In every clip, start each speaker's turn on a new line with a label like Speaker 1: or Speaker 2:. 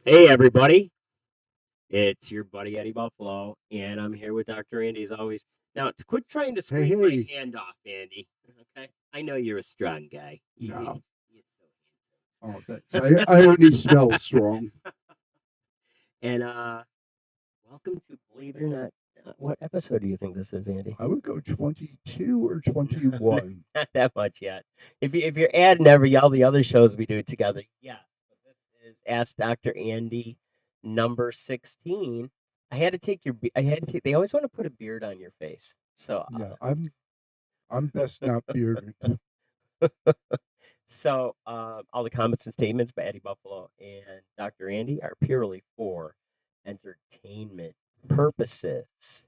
Speaker 1: Hey, everybody. It's your buddy Eddie Buffalo, and I'm here with Dr. Andy as always. Now, quit trying to
Speaker 2: Hey,
Speaker 1: squeeze my
Speaker 2: hey.
Speaker 1: hand off, Andy. Okay? I know you're a strong guy.
Speaker 2: No.
Speaker 1: You're so
Speaker 2: Oh, thanks. I only smell strong.
Speaker 1: And welcome to Believe It or Not. What episode do you think this is, Andy?
Speaker 2: I would go 22 or 21.
Speaker 1: Not that much yet. If you're adding all the other shows we do together, yeah. But this is Ask Dr. Andy number 16. I had to take your. I had to take. They always want to put a beard on your face, so
Speaker 2: Yeah, I'm best not bearded.
Speaker 1: all the comments and statements by Eddie Buffalo and Dr. Andy are purely for entertainment purposes.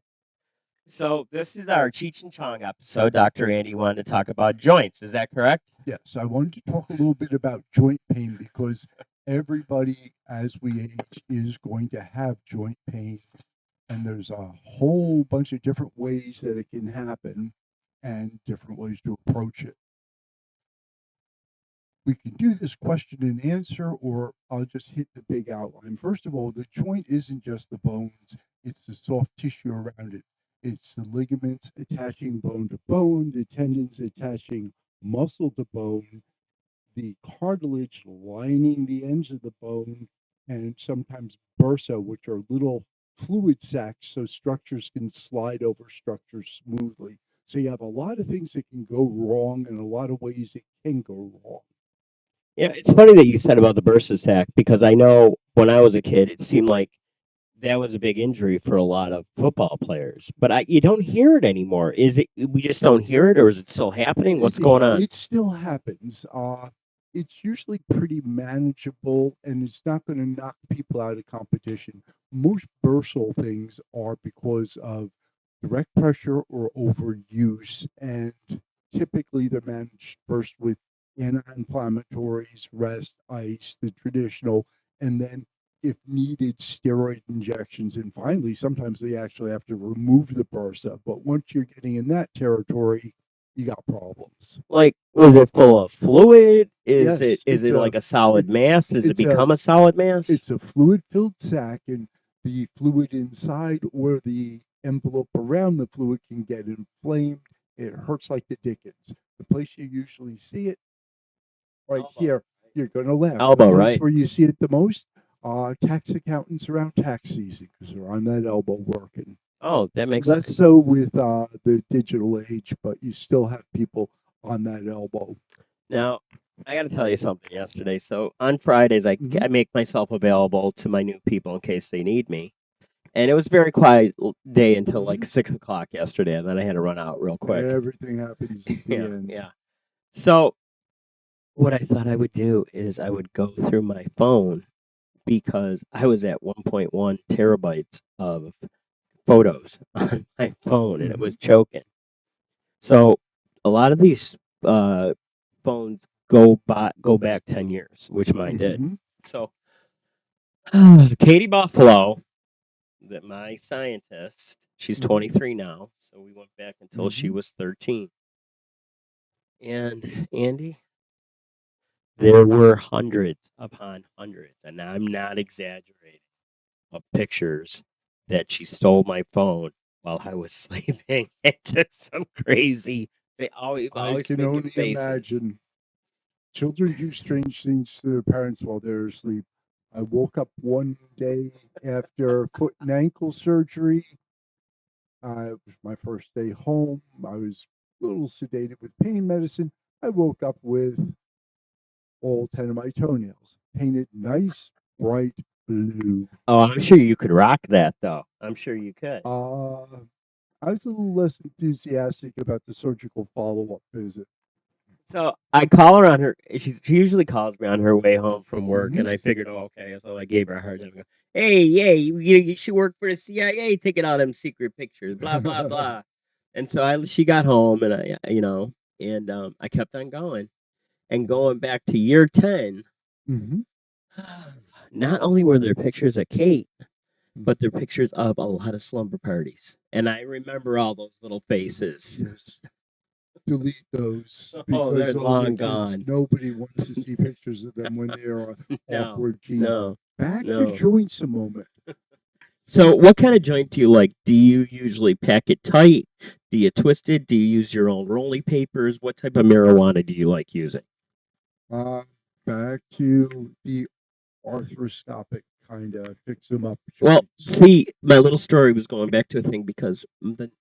Speaker 1: So this is our Cheech and Chong episode. Dr. Andy wanted to talk about joints. Is that correct?
Speaker 2: Yes, I wanted to talk a little bit about joint pain because everybody as we age is going to have joint pain, and there's a whole bunch of different ways that it can happen and different ways to approach it. We can do this question and answer, or I'll just hit the big outline. First of all, the joint isn't just the bones, it's the soft tissue around it. It's the ligaments attaching bone to bone, the tendons attaching muscle to bone, the cartilage lining the ends of the bone, and sometimes bursa, which are little fluid sacs so structures can slide over structures smoothly. So you have a lot of things that can go wrong and a lot of ways it can go wrong.
Speaker 1: Yeah, it's funny that you said about the burst attack because I know when I was a kid, it seemed like that was a big injury for a lot of football players. But you don't hear it anymore. Is it we just don't hear it, or is it still happening? What's going on?
Speaker 2: It still happens. It's usually pretty manageable, and it's not going to knock people out of competition. Most bursal things are because of direct pressure or overuse, and typically they're managed first with anti-inflammatories, rest, ice, the traditional, and then if needed, steroid injections. And finally, sometimes they actually have to remove the bursa. But once you're getting in that territory, you got problems.
Speaker 1: Like, was it full of fluid? Is it
Speaker 2: Yes,
Speaker 1: is it like a solid
Speaker 2: it,
Speaker 1: mass? Does it
Speaker 2: it's a
Speaker 1: become a solid mass?
Speaker 2: it's a fluid filled sac, and the fluid inside or the envelope around the fluid can get inflamed. It hurts like the dickens. The place you usually see it right
Speaker 1: Elbow,
Speaker 2: here, you're going to laugh. The
Speaker 1: elbow,
Speaker 2: place
Speaker 1: right?
Speaker 2: where you see it the most, tax accountants around tax season because they're on that elbow working.
Speaker 1: Oh, that makes
Speaker 2: Less
Speaker 1: sense.
Speaker 2: so with the digital age, but you still have people on that elbow.
Speaker 1: Now, I got to tell you something yesterday. So on Fridays,
Speaker 2: Hmm.
Speaker 1: I make myself available to my new people in case they need me. And it was a very quiet day until
Speaker 2: Hmm.
Speaker 1: like 6 o'clock yesterday, and then I had to run out real quick.
Speaker 2: Everything happens at the
Speaker 1: Yeah,
Speaker 2: end.
Speaker 1: yeah. So what I thought I would do is I would go through my phone because I was at 1.1 terabytes of photos on my phone, and it
Speaker 2: Hmm.
Speaker 1: was choking. So a lot of these uh, phones go back 10 years, which mine did.
Speaker 2: Hmm.
Speaker 1: So Katie Buffalo, that my scientist, she's
Speaker 2: Hmm.
Speaker 1: 23 now, so we went back until she
Speaker 2: Hmm.
Speaker 1: was 13. And Andy, there were hundreds upon hundreds, and I'm not exaggerating, of pictures that she stole my phone while I was sleeping. It's some crazy. They
Speaker 2: I
Speaker 1: always
Speaker 2: can
Speaker 1: making
Speaker 2: only
Speaker 1: faces.
Speaker 2: imagine. Children do strange things to their parents while they're asleep. I woke up one day after foot and ankle surgery. It was my first day home. I was a little sedated with pain medicine. I woke up with all 10 of my toenails painted nice, bright blue.
Speaker 1: Oh, I'm sure you could rock that though. I'm sure you could.
Speaker 2: Uh, I was a little less enthusiastic about the surgical follow up visit.
Speaker 1: So I call her on her. She usually calls me on her way home from work,
Speaker 2: Hmm.
Speaker 1: and I figured, oh, okay, so I gave her a hard time. I go, hey, yeah, you should work for the CIA, taking all them secret pictures, blah blah blah. And so she got home, and I kept on going and going back to year 10.
Speaker 2: Hmm.
Speaker 1: Not only were there pictures of Kate, but they're pictures of a lot of slumber parties, and I remember all those little faces.
Speaker 2: Yes. Delete those
Speaker 1: Oh, they're
Speaker 2: because older
Speaker 1: long
Speaker 2: kids,
Speaker 1: gone.
Speaker 2: nobody wants to see pictures of them when they're
Speaker 1: No,
Speaker 2: awkward teen.
Speaker 1: no.
Speaker 2: Back to
Speaker 1: No.
Speaker 2: joints a moment.
Speaker 1: So, what kind of joint do you like? Do you usually pack it tight? Do you twist it? Do you use your own rolling papers? What type of marijuana do you like using?
Speaker 2: Uh, Back to the arthroscopic kind of fix them up
Speaker 1: Well,
Speaker 2: joints.
Speaker 1: see, my little story was going back to a thing because the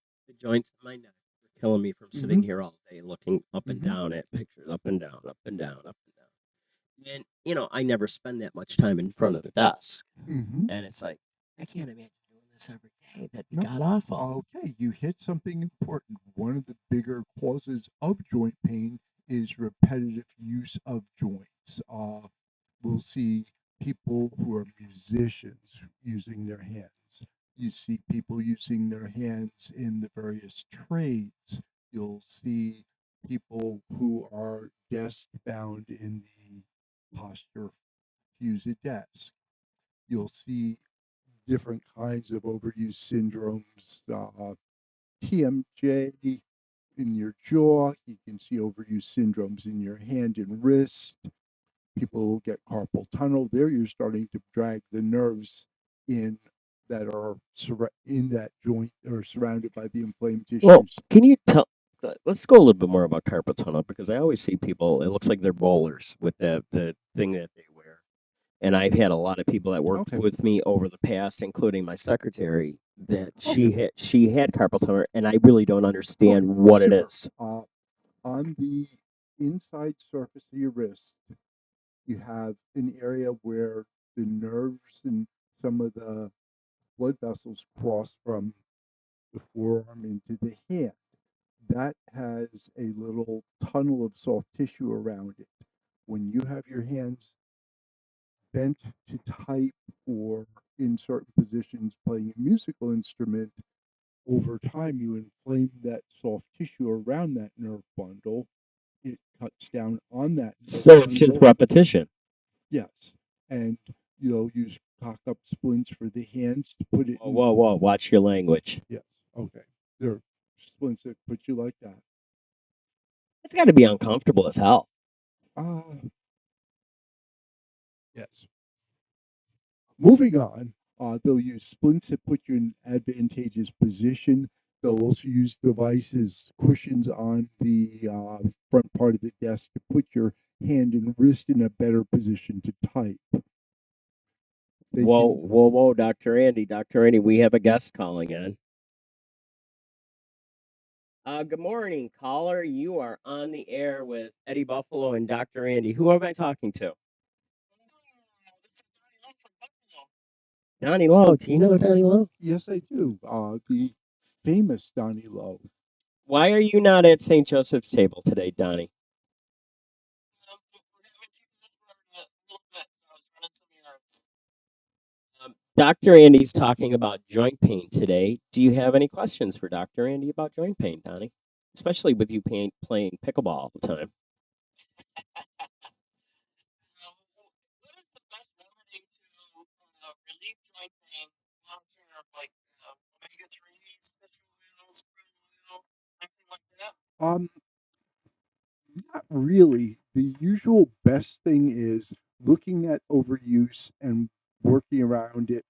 Speaker 1: joints in my neck were killing me from
Speaker 2: Mm-hmm.
Speaker 1: sitting here all day looking up and
Speaker 2: Mm-hmm.
Speaker 1: down at pictures, up and down, up and down, up and down. And, I never spend that much time in front of the desk.
Speaker 2: Mm-hmm.
Speaker 1: And it's like, I can't imagine doing this every day. That'd be
Speaker 2: No.
Speaker 1: god awful.
Speaker 2: Okay, you hit something important. One of the bigger causes of joint pain is repetitive use of joints. We'll see people who are musicians using their hands. You see people using their hands in the various trades. You'll see people who are desk bound in the posture to use a desk. You'll see different kinds of overuse syndromes, TMJ in your jaw. You can see overuse syndromes in your hand and wrist. People get carpal tunnel. There, you're starting to drag the nerves in that are in that joint or surrounded by the inflamed
Speaker 1: Well,
Speaker 2: tissues.
Speaker 1: can you tell? Let's go a little bit more about carpal tunnel because I always see people. It looks like they're bowlers with the thing that they wear. And I've had a lot of people that worked
Speaker 2: Okay.
Speaker 1: with me over the past, including my secretary, that
Speaker 2: Okay.
Speaker 1: she had carpal tunnel, and I really don't understand
Speaker 2: Okay.
Speaker 1: what it
Speaker 2: Super.
Speaker 1: is.
Speaker 2: On the inside surface of your wrist, you have an area where the nerves and some of the blood vessels cross from the forearm into the hand. That has a little tunnel of soft tissue around it. When you have your hands bent to type or in certain positions playing a musical instrument, over time you inflame that soft tissue around that nerve bundle. It cuts down on that nerve
Speaker 1: So it's just
Speaker 2: bundle.
Speaker 1: repetition.
Speaker 2: Yes. And you'll use cock up splints for the hands to put it
Speaker 1: Whoa,
Speaker 2: in.
Speaker 1: whoa, whoa! Watch your language.
Speaker 2: Yes. Okay. There are splints that put you like that.
Speaker 1: It's got to be uncomfortable as hell.
Speaker 2: Ah, yes. Moving on, they'll use splints that put you in advantageous position. They'll also use devices, cushions on the front part of the desk to put your hand and wrist in a better position to type. They
Speaker 1: Whoa,
Speaker 2: can.
Speaker 1: whoa, whoa, Doctor Andy, we have a guest calling in. Good morning, caller. You are on the air with Eddie Buffalo and Doctor Andy. Who am I talking to? Donnie Lowe. Do you know Donnie Lowe?
Speaker 2: Yes, I do. The famous Donnie Lowe.
Speaker 1: Why are you not at St. Joseph's table today, Donnie? Dr. Andy's talking about joint pain today. Do you have any questions for Dr. Andy about joint pain, Donnie? Especially with you playing pickleball all the time.
Speaker 2: Um, Not really. The usual best thing is looking at overuse and working around it,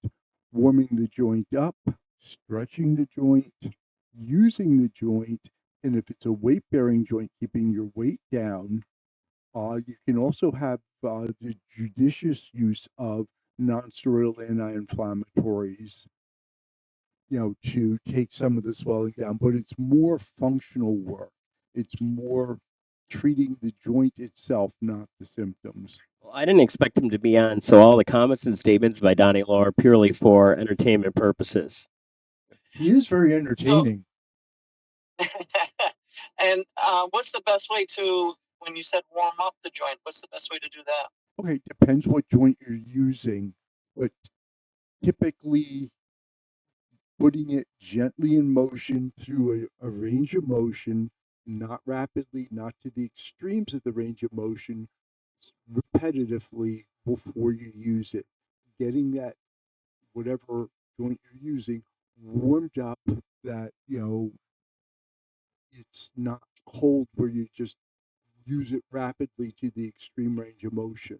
Speaker 2: warming the joint up, stretching the joint, using the joint, and if it's a weight bearing joint, keeping your weight down. You can also have the judicious use of nonsteroidal anti-inflammatories, to take some of the swelling down, but it's more functional work. It's more treating the joint itself, not the symptoms.
Speaker 1: Well, I didn't expect him to be on, so all the comments and statements by Donnie Lowe are purely for entertainment purposes.
Speaker 2: He is very
Speaker 3: So,
Speaker 2: entertaining.
Speaker 3: and what's the best way to, when you said warm up the joint, what's the best way to do that?
Speaker 2: Okay, depends what joint you're using, but typically putting it gently in motion through a range of motion, not rapidly, not to the extremes of the range of motion, repetitively before you use it. Getting that whatever joint you're using warmed up, that it's not cold where you just use it rapidly to the extreme range of motion.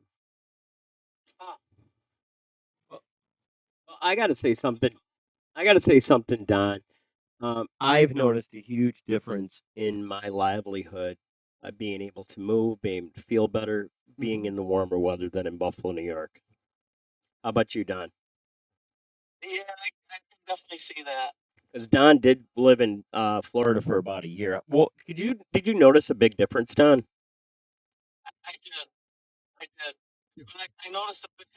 Speaker 3: Ah,
Speaker 1: I got to say something. I got to say something, Don. I've noticed a huge difference in my livelihood, being able to move, being able to feel better, being in the warmer weather than in Buffalo, New York. How about you, Don?
Speaker 3: Yeah, I can definitely see that.
Speaker 1: Because Don did live in Florida for about a year. Well, did you notice a big difference, Don?
Speaker 3: I did. I did. But I noticed a big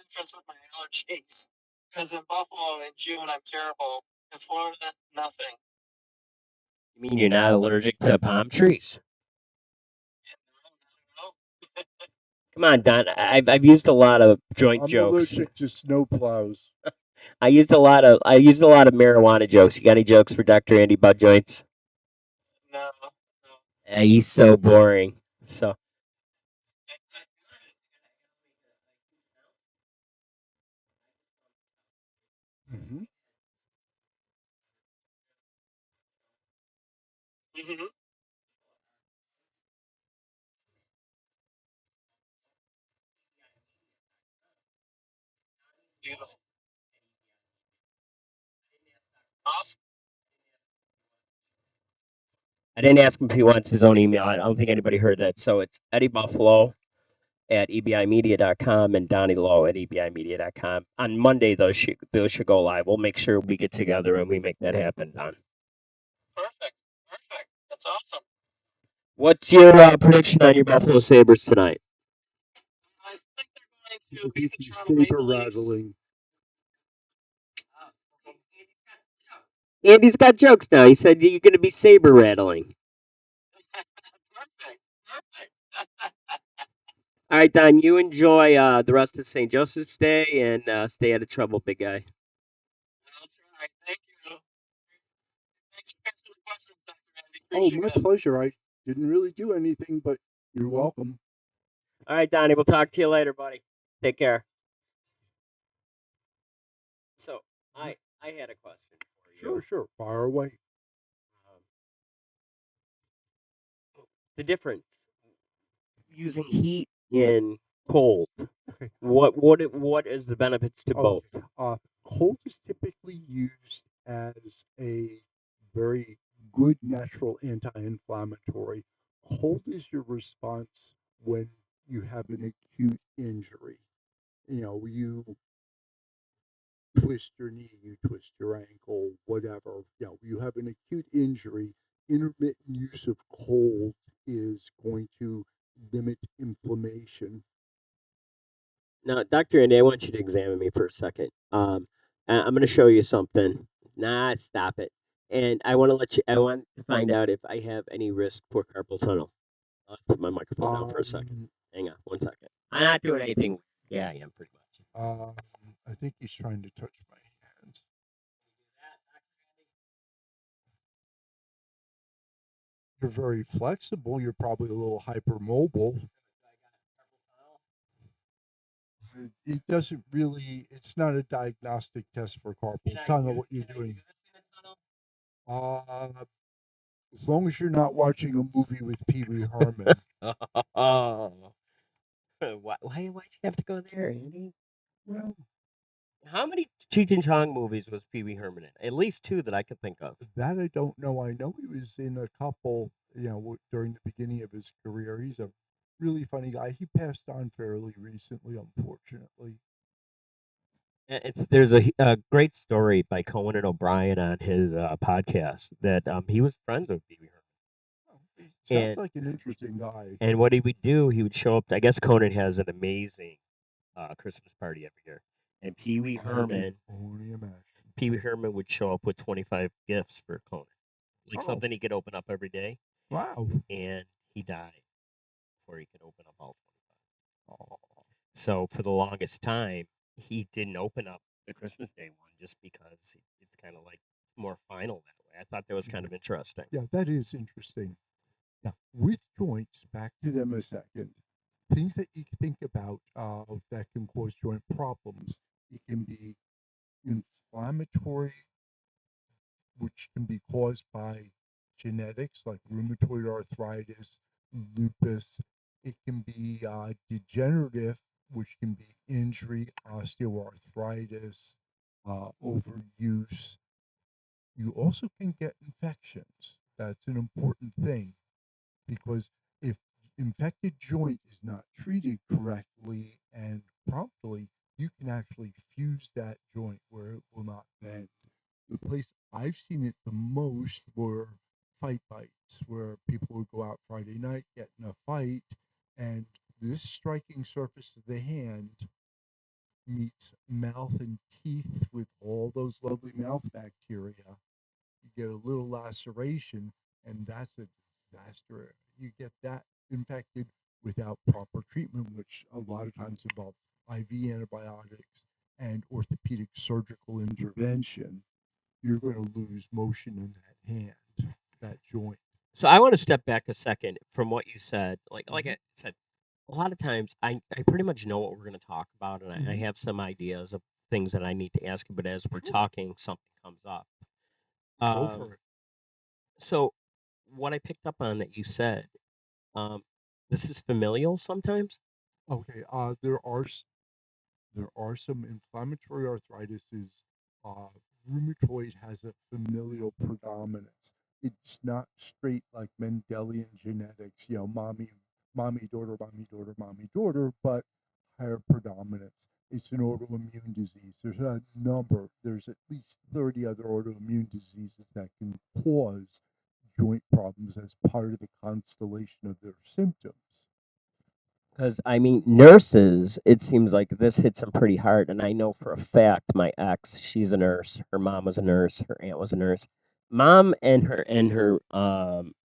Speaker 3: difference with my allergies. Because in Buffalo in June, I'm terrible. In Florida, nothing.
Speaker 1: You mean you're not allergic to palm trees?
Speaker 3: No.
Speaker 1: Come on, Don. I've used a lot of joint
Speaker 2: I'm
Speaker 1: jokes.
Speaker 2: allergic to snow plows.
Speaker 1: I used a lot of marijuana jokes. You got any jokes for Dr. Andy Butt Joints?
Speaker 3: No.
Speaker 1: He's so boring. So
Speaker 2: Mm-hmm.
Speaker 3: Mm-hmm. Beautiful. Awesome.
Speaker 1: I didn't ask him if he wants his own email. I don't think anybody heard that. So it's Eddie Buffalo at ebimedia.com and Donnie Lowe at ebimedia.com. On Monday, those should go live. We'll make sure we get together and we make that happen, Don.
Speaker 3: Perfect. Perfect. That's awesome.
Speaker 1: What's your prediction on your Buffalo Sabres tonight?
Speaker 3: I think they're going to
Speaker 2: It'll
Speaker 3: beat
Speaker 2: be
Speaker 3: the
Speaker 2: some
Speaker 3: Toronto
Speaker 2: saber
Speaker 3: Maple Leafs.
Speaker 2: rattling.
Speaker 1: Andy's got jokes now. He said you're going to be saber rattling.
Speaker 3: Perfect. Perfect.
Speaker 1: All right, Don, you enjoy the rest of St. Joseph's Day and stay out of trouble, big guy.
Speaker 3: I'll try. Thank you. Thanks for answering the questions, Dr. Andy.
Speaker 2: Oh,
Speaker 3: Appreciate
Speaker 2: my
Speaker 3: it.
Speaker 2: pleasure. I didn't really do anything, but you're welcome.
Speaker 1: All right, Donnie, we'll talk to you later, buddy. Take care. So, I had a question for you.
Speaker 2: Sure. Fire away.
Speaker 1: Um, the difference using heat and cold.
Speaker 2: Okay.
Speaker 1: What is the benefits to both?
Speaker 2: Cold is typically used as a very good natural anti-inflammatory. Cold is your response when you have an acute injury. You twist your knee, you twist your ankle, whatever. You have an acute injury. Intermittent use of cold is going to limit inflammation.
Speaker 1: Now, Doctor Andy, I want you to examine me for a second. I'm going to show you something. Nah, stop it. And I want to let you. I want to find out if I have any risk for carpal tunnel. I'll put my microphone down for a second.
Speaker 2: Um,
Speaker 1: Hang on, 1 second. I'm not doing anything. Yeah, I am pretty much.
Speaker 2: I think he's trying to touch my hands. You're very flexible. You're probably a little hypermobile. It doesn't really. It's not a diagnostic test for carpal tunnel. What you're doing. Uh, as long as you're not watching a movie with Pee Wee Herman.
Speaker 1: Oh, why'd you have to go there, Andy?
Speaker 2: Well,
Speaker 1: How many Cheech and Chong movies was Pee Wee Herman in? At least two that I could think of.
Speaker 2: that I don't know. I know he was in a couple. During the beginning of his career, he's a really funny guy. He passed on fairly recently, unfortunately.
Speaker 1: There's a great story by Conan and O'Brien on his podcast that he was friends with Pee Wee Herman,
Speaker 2: Oh, he sounds
Speaker 1: and
Speaker 2: like an interesting guy.
Speaker 1: what he would do, he would show up. I guess Conan has an amazing Christmas party every year, and
Speaker 2: I can only imagine.
Speaker 1: Pee Wee Herman would show up with 25 gifts for Conan, like
Speaker 2: Oh,
Speaker 1: something he could open up every day,
Speaker 2: wow.
Speaker 1: and he died before he could open up all 25.
Speaker 2: Oh,
Speaker 1: So for the longest time, he didn't open up the Christmas Day one just because it's kind of like more final that way. I thought that was kind of interesting.
Speaker 2: yeah, that is interesting. Now, with joints, back to them a second. Things that you can think about that can cause joint problems. It can be inflammatory, which can be caused by genetics like rheumatoid arthritis, lupus. It can be degenerative, which can be injury, osteoarthritis. overuse. You also can get infections. That's an important thing because if infected joint is not treated correctly and promptly, you can actually fuse that joint where it will not bend. The place I've seen it the most were fight bites, where people would go out Friday night, get in a fight, and this striking surface of the hand meets mouth and teeth with all those lovely mouth bacteria. You get a little laceration, and that's a disaster. You get that infected without proper treatment, which a lot of times involves IV antibiotics and orthopedic surgical intervention. You're going to lose motion in that hand, that joint.
Speaker 1: So I want to step back a second from what you said. Like
Speaker 2: Mhm.
Speaker 1: I said, a lot of times I pretty much know what we're going to talk about, and I
Speaker 2: Mhm.
Speaker 1: have some ideas of things that I need to ask you. But as we're
Speaker 2: Sure.
Speaker 1: talking, something comes up.
Speaker 2: Go
Speaker 1: Um,
Speaker 2: for it.
Speaker 1: so what I picked up on that you said, um, this is familial sometimes.
Speaker 2: Okay. There are some inflammatory arthritises. Uh, Rheumatoid has a familial predominance. It's not straight like Mendelian genetics, mommy, daughter, mommy, daughter, but higher predominance. It's an autoimmune disease. There's at least 30 other autoimmune diseases that can cause joint problems as part of the constellation of their symptoms.
Speaker 1: Because I mean, nurses, it seems like this hits them pretty hard, and I know for a fact my ex, she's a nurse. Her mom was a nurse. Her aunt was a nurse. Mom and her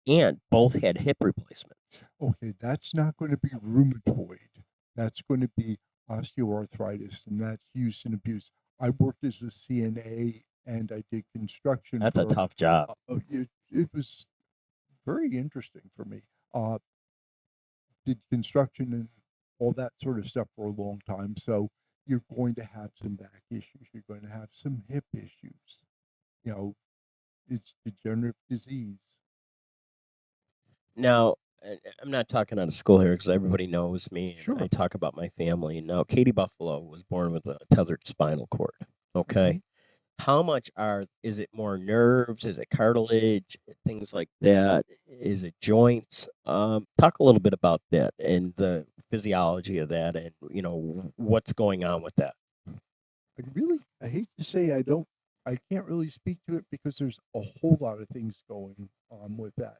Speaker 1: aunt both had hip replacements.
Speaker 2: Okay, that's not going to be rheumatoid. That's going to be osteoarthritis, and that's use and abuse. I worked as a CNA and I did construction
Speaker 1: That's a
Speaker 2: for.
Speaker 1: tough job.
Speaker 2: It was very interesting for me. Uh, did construction and all that sort of stuff for a long time, so you're going to have some back issues. You're going to have some hip issues. You know, it's degenerative disease.
Speaker 1: Now, I'm not talking out of school here because everybody knows me and I
Speaker 2: Sure.
Speaker 1: talk about my family. Now, Katie Buffalo was born with a tethered spinal cord.
Speaker 2: Hmm.
Speaker 1: Okay. How much is it more nerves? Is it cartilage? Things like that? Is it joints? Talk a little bit about that and the physiology of that and, what's going on with that.
Speaker 2: I hate to say I can't really speak to it because there's a whole lot of things going on with that.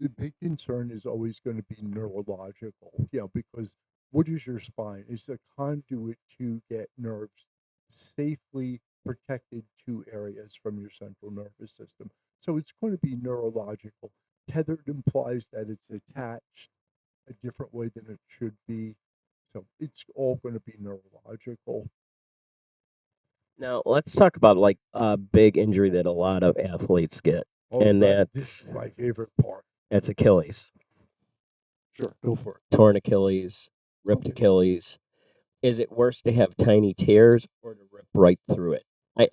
Speaker 2: The big concern is always going to be neurological, because what is your spine? It's a conduit to get nerves safely protected to areas from your central nervous system. So it's going to be neurological. Tethered implies that it's attached a different way than it should be. So it's all going to be neurological.
Speaker 1: Now, let's talk about like a big injury that a lot of athletes get,
Speaker 2: Oh,
Speaker 1: and
Speaker 2: this is
Speaker 1: that's
Speaker 2: my favorite part.
Speaker 1: that's Achilles.
Speaker 2: Sure, go for it.
Speaker 1: Torn Achilles, ripped
Speaker 2: Okay.
Speaker 1: Achilles. Is it worse to have tiny tears or to rip right through it?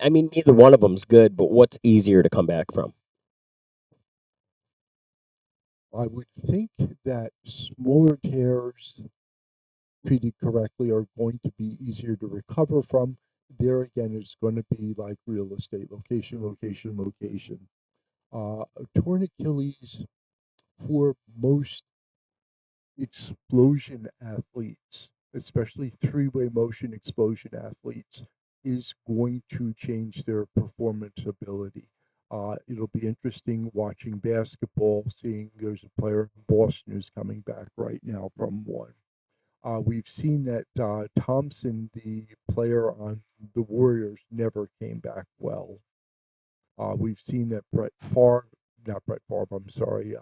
Speaker 1: I mean, neither one of them's good, but what's easier to come back from?
Speaker 2: I would think that smaller tears treated correctly are going to be easier to recover from. There again, it's going to be like real estate location, location, location. A torn Achilles for most explosion athletes, especially three-way motion explosion athletes, is going to change their performance ability. It'll be interesting watching basketball, seeing there's a player in Boston who's coming back right now from one. We've seen that Thompson, the player on the Warriors, never came back well. We've seen that not Brett Favre, I'm sorry.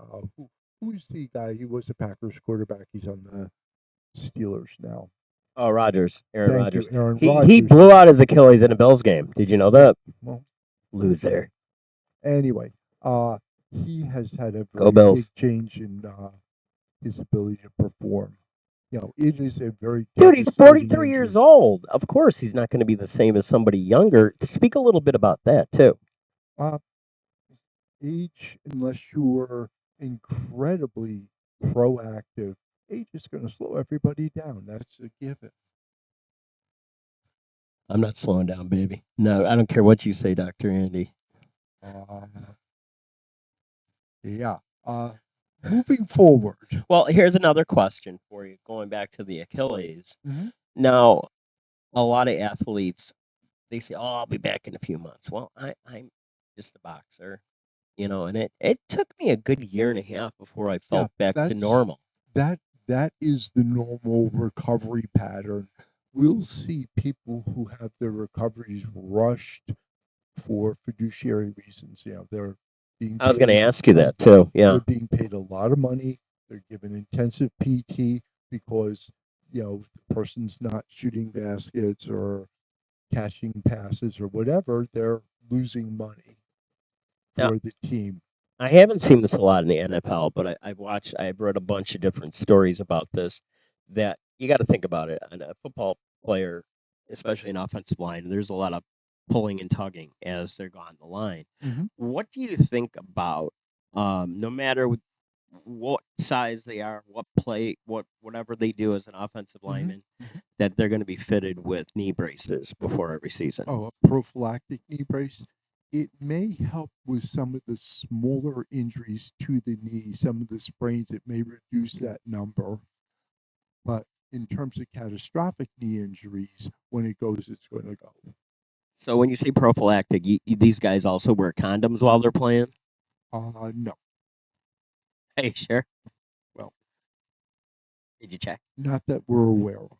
Speaker 2: Who's the guy? He was a Packers quarterback. He's on the Steelers now.
Speaker 1: Oh, Rogers, Aaron
Speaker 2: Thank you,
Speaker 1: Rodgers.
Speaker 2: Aaron
Speaker 1: He
Speaker 2: Rodgers.
Speaker 1: blew out his Achilles in a Bills game. Did you know
Speaker 2: Yeah.
Speaker 1: that?
Speaker 2: Well,
Speaker 1: Loser.
Speaker 2: anyway, he has had a
Speaker 1: Go
Speaker 2: very big
Speaker 1: Bills.
Speaker 2: change in his ability to perform. It is a very
Speaker 1: Dude, he's
Speaker 2: devastating
Speaker 1: 43
Speaker 2: injury.
Speaker 1: years old. Of course, he's not going to be the same as somebody younger. Speak a little bit about that, too.
Speaker 2: Uh, Age, unless you're incredibly proactive, age is going to slow everybody down. That's a given.
Speaker 1: I'm not slowing down, baby. No, I don't care what you say, Dr. Andy.
Speaker 2: Uh, yeah. Moving forward.
Speaker 1: Well, here's another question for you, going back to the Achilles.
Speaker 2: Mm-hmm.
Speaker 1: Now, a lot of athletes, they say, "Oh, I'll be back in a few months." Well, I'm just a boxer, and it took me a good year and a half before I
Speaker 2: Yeah,
Speaker 1: felt back to
Speaker 2: that's
Speaker 1: normal.
Speaker 2: that is the normal recovery pattern. We'll see people who have their recoveries rushed for fiduciary reasons. They're being
Speaker 1: I was going to
Speaker 2: paid.
Speaker 1: ask you that too. Yeah.
Speaker 2: They're being paid a lot of money. They're given intensive PT because the person's not shooting baskets or catching passes or whatever. They're losing money
Speaker 1: Now,
Speaker 2: for the team.
Speaker 1: I haven't seen this a lot in the NFL, but I've read a bunch of different stories about this. That you got to think about it. And a football player, especially an offensive line, there's a lot of pulling and tugging as they're on the line.
Speaker 2: Mm-hmm.
Speaker 1: What do you think about, no matter what size they are, what play, whatever they do as an offensive
Speaker 2: Mm-hmm.
Speaker 1: lineman, that they're going to be fitted with knee braces before every season?
Speaker 2: Oh, a prophylactic knee brace. It may help with some of the smaller injuries to the knee, some of the sprains. It may reduce that number. But in terms of catastrophic knee injuries, when it goes, it's going to go.
Speaker 1: So when you say prophylactic, these guys also wear condoms while they're playing?
Speaker 2: No.
Speaker 1: Hey, sure.
Speaker 2: Well,
Speaker 1: Did you check?
Speaker 2: not that we're aware of.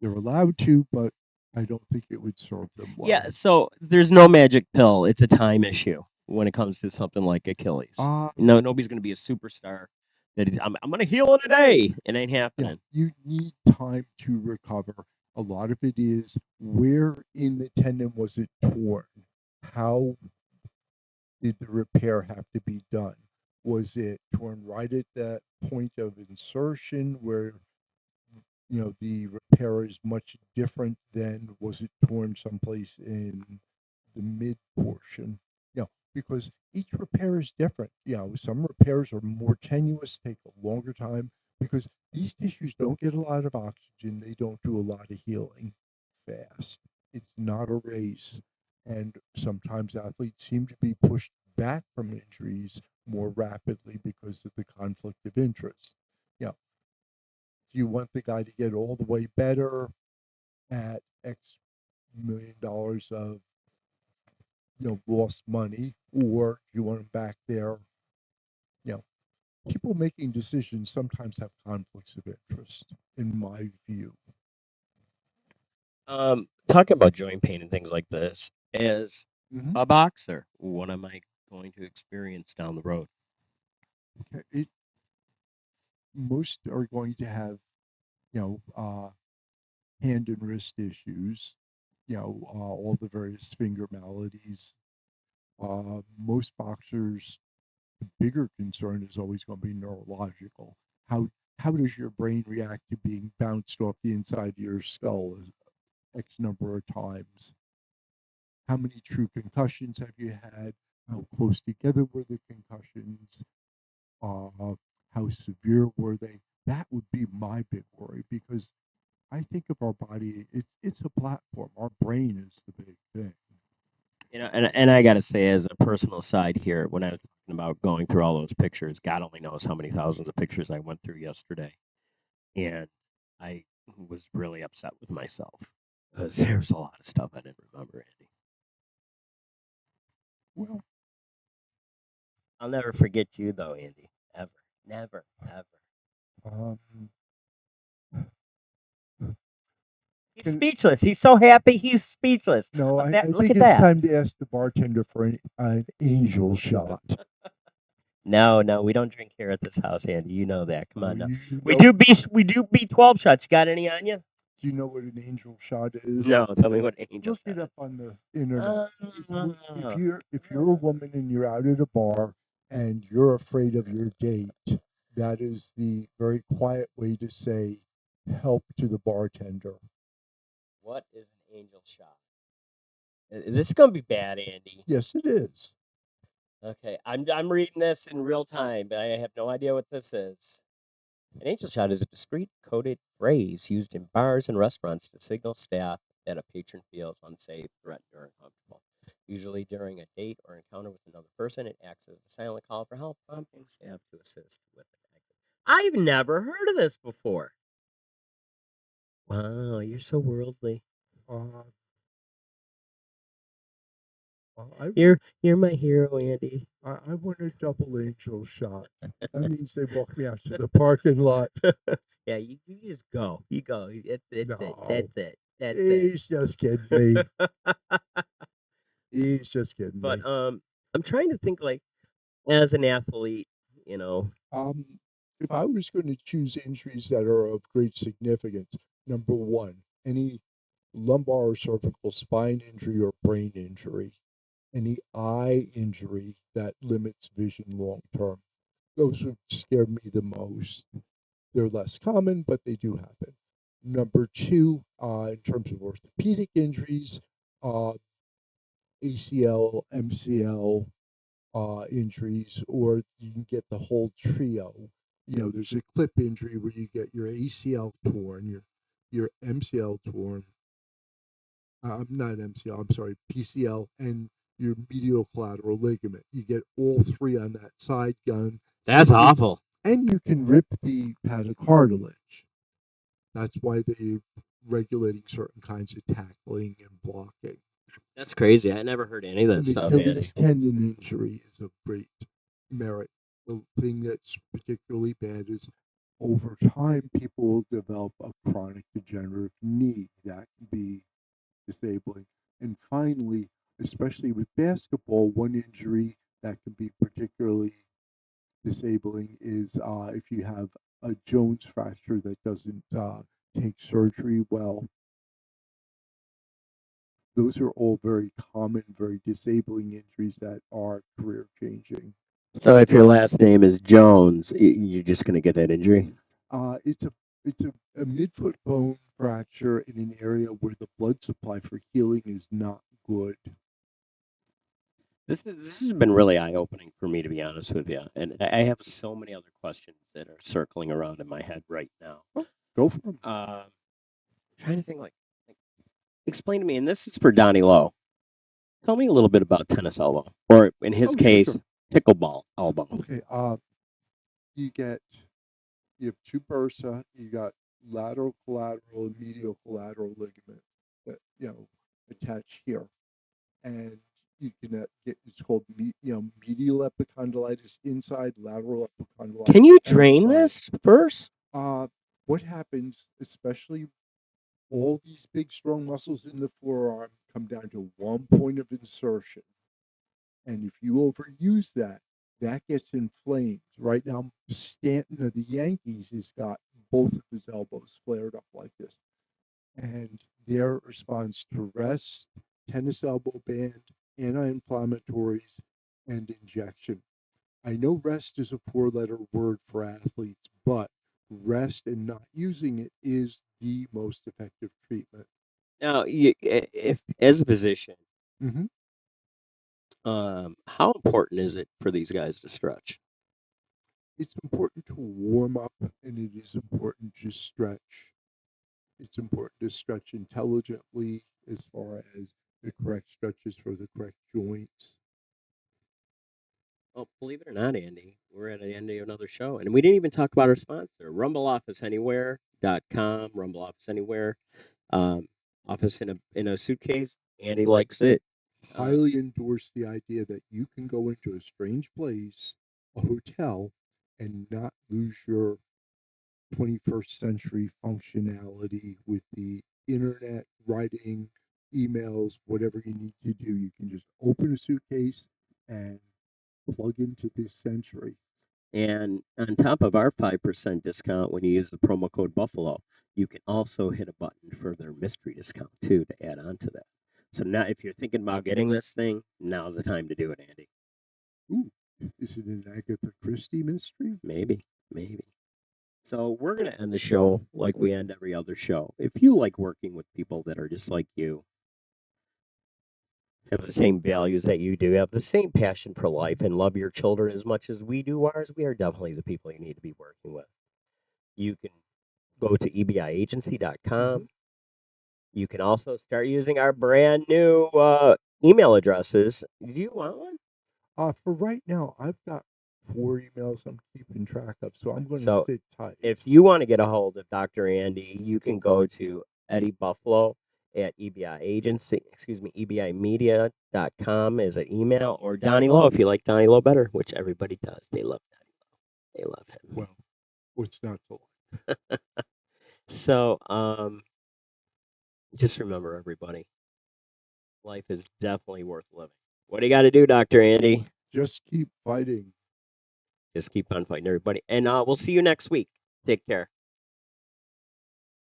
Speaker 2: They're allowed to, but I don't think it would serve them well.
Speaker 1: Yeah, so there's no magic pill. It's a time issue when it comes to something like Achilles. No, nobody's going to be a superstar. I'm going to heal in a day. It ain't happening.
Speaker 2: Yeah, you need time to recover. A lot of it is where in the tendon was it torn? How did the repair have to be done? Was it torn right at that point of insertion where the repair is much different than was it torn someplace in the mid portion? Because each repair is different. Some repairs are more tenuous, take a longer time because these tissues don't get a lot of oxygen. They don't do a lot of healing fast. It's not a race. And sometimes athletes seem to be pushed back from injuries more rapidly because of the conflict of interest. Do you want the guy to get all the way better at X $1 million of lost money, or do you want him back there? People making decisions sometimes have conflicts of interest, in my view.
Speaker 1: Talking about joint pain and things like this, as
Speaker 2: Mm-hmm.
Speaker 1: a boxer, what am I going to experience down the road?
Speaker 2: Okay. Most are going to have, hand and wrist issues, all the various finger maladies. Most boxers, the bigger concern is always going to be neurological. How does your brain react to being bounced off the inside of your skull X number of times? How many true concussions have you had? How close together were the concussions? How severe were they? That would be my big worry because I think of our body, it's a platform. Our brain is the big thing.
Speaker 1: And I gotta say, as a personal side here, when I was talking about going through all those pictures, God only knows how many thousands of pictures I went through yesterday, and I was really upset with myself because there's a lot of stuff I didn't remember, Andy.
Speaker 2: Well,
Speaker 1: I'll never forget you, though, Andy. Ever, never, ever.
Speaker 2: um,
Speaker 1: He's
Speaker 2: can,
Speaker 1: speechless. He's so happy. He's speechless.
Speaker 2: no, I
Speaker 1: Look
Speaker 2: think
Speaker 1: at
Speaker 2: it's
Speaker 1: that.
Speaker 2: time to ask the bartender for an angel shot.
Speaker 1: No, we don't drink here at this house, Andy. You know that. Come on now.
Speaker 2: You
Speaker 1: We
Speaker 2: know,
Speaker 1: do B 12 shots. You got any on you?
Speaker 2: do you know what an angel shot is?
Speaker 1: No, tell me what angel
Speaker 2: Look
Speaker 1: shot
Speaker 2: it up
Speaker 1: is.
Speaker 2: on the internet.
Speaker 1: Ah.
Speaker 2: If you're a woman and you're out at a bar and you're afraid of your date, that is the very quiet way to say help to the bartender.
Speaker 1: What is an angel shot? This is gonna be bad, Andy.
Speaker 2: Yes, it is.
Speaker 1: Okay, I'm reading this in real time, but I have no idea what this is. An angel shot is a discreet coded phrase used in bars and restaurants to signal staff that a patron feels unsafe, threatened, or uncomfortable. Usually during a date or encounter with another person, it acts as a silent call for help, prompting staff to assist with the exit. I've never heard of this before. Wow, you're so worldly.
Speaker 2: Uh, I
Speaker 1: You're my hero, Andy.
Speaker 2: I want a double angel shot. That means they walk me out to the parking lot.
Speaker 1: Yeah, you just go. You go. That's it.
Speaker 2: No,
Speaker 1: That's it. That's it.
Speaker 2: he's just kidding me. He's just kidding
Speaker 1: But
Speaker 2: me.
Speaker 1: I'm trying to think like as an athlete, you know.
Speaker 2: Um, if I was going to choose injuries that are of great significance, number one, any lumbar or cervical spine injury or brain injury, any eye injury that limits vision long term. Those would scare me the most. They're less common, but they do happen. Number two, in terms of orthopedic injuries, uh, ACL, MCL injuries, or you can get the whole trio. You know, there's a clip injury where you get your ACL torn, your MCL torn. Not MCL. I'm sorry, PCL, and your medial collateral ligament. You get all three on that side gun.
Speaker 1: That's awful.
Speaker 2: And you can rip the pad of cartilage. That's why they're regulating certain kinds of tackling and blocking.
Speaker 1: That's crazy. I never heard any of that
Speaker 2: And
Speaker 1: stuff, Andy.
Speaker 2: Achilles tendon injury is of great merit. The thing that's particularly bad is over time, people will develop a chronic degenerative knee that can be disabling. And finally, especially with basketball, one injury that can be particularly disabling is if you have a Jones fracture that doesn't take surgery well. Those are all very common, very disabling injuries that are career changing.
Speaker 1: So if your last name is Jones, you're just gonna get that injury.
Speaker 2: It's a midfoot bone fracture in an area where the blood supply for healing is not good.
Speaker 1: This has been really eye opening for me, to be honest with you. And I have so many other questions that are circling around in my head right now.
Speaker 2: Go for them.
Speaker 1: Trying to think like explain to me, and this is for Donnie Lowe. Tell me a little bit about tennis elbow, or in his
Speaker 2: Oh,
Speaker 1: case,
Speaker 2: sure.
Speaker 1: pickleball elbow.
Speaker 2: Okay. You have two bursa. You got lateral collateral and medial collateral ligament that attach here, and you can get it's called medial epicondylitis inside, lateral epicondylitis.
Speaker 1: Can you drain
Speaker 2: outside.
Speaker 1: this first?
Speaker 2: What happens, especially all these big strong muscles in the forearm, come down to one point of insertion. And if you overuse that, that gets inflamed. Right now, Stanton of the Yankees has got both of his elbows flared up like this. And their response to rest, tennis elbow band, anti-inflammatories, and injection. I know rest is a four-letter word for athletes, but rest and not using it is the most effective treatment.
Speaker 1: Now, if as a physician,
Speaker 2: Mm-hmm.
Speaker 1: how important is it for these guys to stretch?
Speaker 2: It's important to warm up, and it is important to stretch. It's important to stretch intelligently as far as the correct stretches for the correct joints.
Speaker 1: Well, believe it or not, Andy, we're at the end of another show, and we didn't even talk about our sponsor, RumbleOfficeAnywhere.com. Rumble Office Anywhere, office in a suitcase. Andy likes it.
Speaker 2: Highly endorse the idea that you can go into a strange place, a hotel, and not lose your 21st century functionality with the internet, writing, emails, whatever you need to do. You can just open a suitcase and plug into this century.
Speaker 1: And on top of our 5% discount when you use the promo code Buffalo, you can also hit a button for their mystery discount too to add on to that. So now, if you're thinking about getting this thing, now's the time to do it, Andy.
Speaker 2: Ooh, is it an Agatha Christie mystery?
Speaker 1: Maybe, maybe. So we're going to end the show like we end every other show. If you like working with people that are just like you, have the same values that you do, have the same passion for life, and love your children as much as we do ours, we are definitely the people you need to be working with. You can go to ebiagency.com. You can also start using our brand new email addresses. Do you want one?
Speaker 2: For right now, I've got 4 emails I'm keeping track of, so I'm going to
Speaker 1: So
Speaker 2: sit tight.
Speaker 1: if you want to get a hold of Dr. Andy, you can go to Eddie Buffalo at EBI Agency, EBImedia.com is an email, or Donnie Lowe if you like Donnie Lowe better, which everybody does. They love Donnie Lowe. They love him.
Speaker 2: Well, what's not to like?
Speaker 1: So just remember, everybody, life is definitely worth living. What do you got to do, Dr. Andy?
Speaker 2: Just keep fighting.
Speaker 1: Just keep on fighting, everybody. And we'll see you next week. Take care.